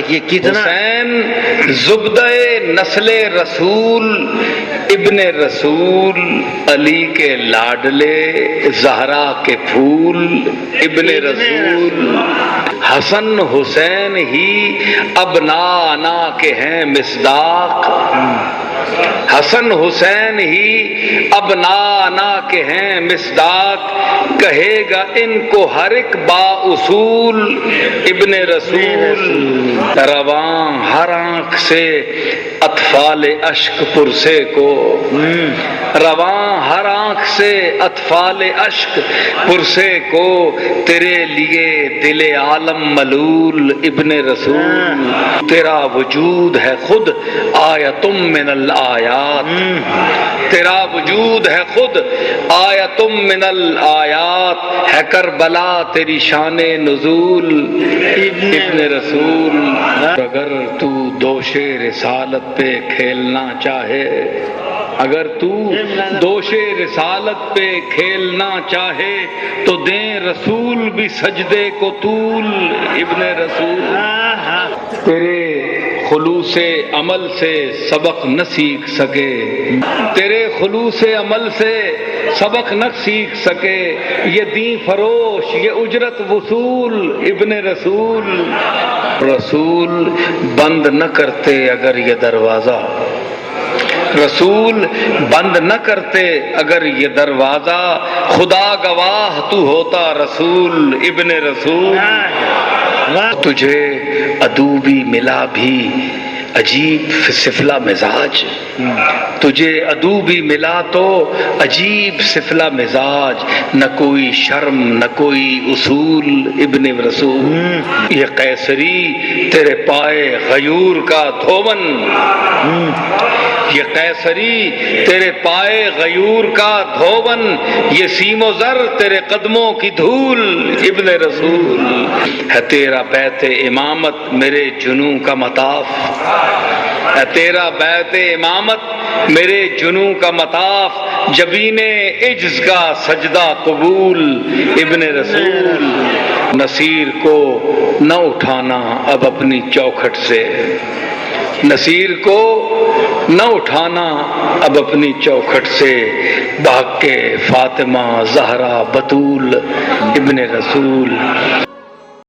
یہ کتنا حسین زبدہ نسل رسول ابن رسول علی کے لاڈلے زہرا کے پھول ابن رسول حسن حسین ہی ابنانا کے ہیں مصداق حسن حسین ہی ابنانا کے ہیں مصداق کہے گا ان کو ہر ایک با اصول ابن رسول رواں ہر آنکھ سے اطفال اشک پرسے کو رواں ہر آنکھ سے اطفال اشک پرسے کو تیرے لیے دل عالم ملول ابن رسول تیرا وجود ہے خود آیتم من الآیات تیرا وجود ہے خود آیتم من الآیات ہے کربلا تیری شان نزول ابن رسول اگر تو دوش رسالت پہ کھیلنا چاہے اگر تو دوش رسالت پہ کھیلنا چاہے تو دیں رسول بھی سجدے کو طول ابن رسول تیرے خلوص عمل سے سبق نہ سیکھ سکے تیرے خلوص عمل سے سبق نہ سیکھ سکے یہ دین فروش یہ اجرت وصول ابن رسول رسول بند نہ کرتے اگر یہ دروازہ رسول بند نہ کرتے اگر یہ دروازہ خدا گواہ تو ہوتا رسول ابن رسول تجھے عدو بھی ملا بھی عجیب سفلا مزاج تجھے عدو بھی ملا تو عجیب سفلا مزاج نہ کوئی شرم نہ کوئی اصول ابن رسول یہ قیصری تیرے پائے غیور کا دھون یہ قیصری تیرے پائے غیور کا دھون یہ سیم و زر تیرے قدموں کی دھول ابن رسول ہے تیرا بیت امامت میرے جنوں کا مطاف ہے تیرا بیت امامت میرے جنوں کا مطاف جبین عجز کا سجدہ قبول ابن رسول نصیر کو نہ اٹھانا اب اپنی چوکھٹ سے نصیر کو نہ اٹھانا اب اپنی چوکھٹ سے بھاگ کے فاطمہ زہرا بطول ابن رسول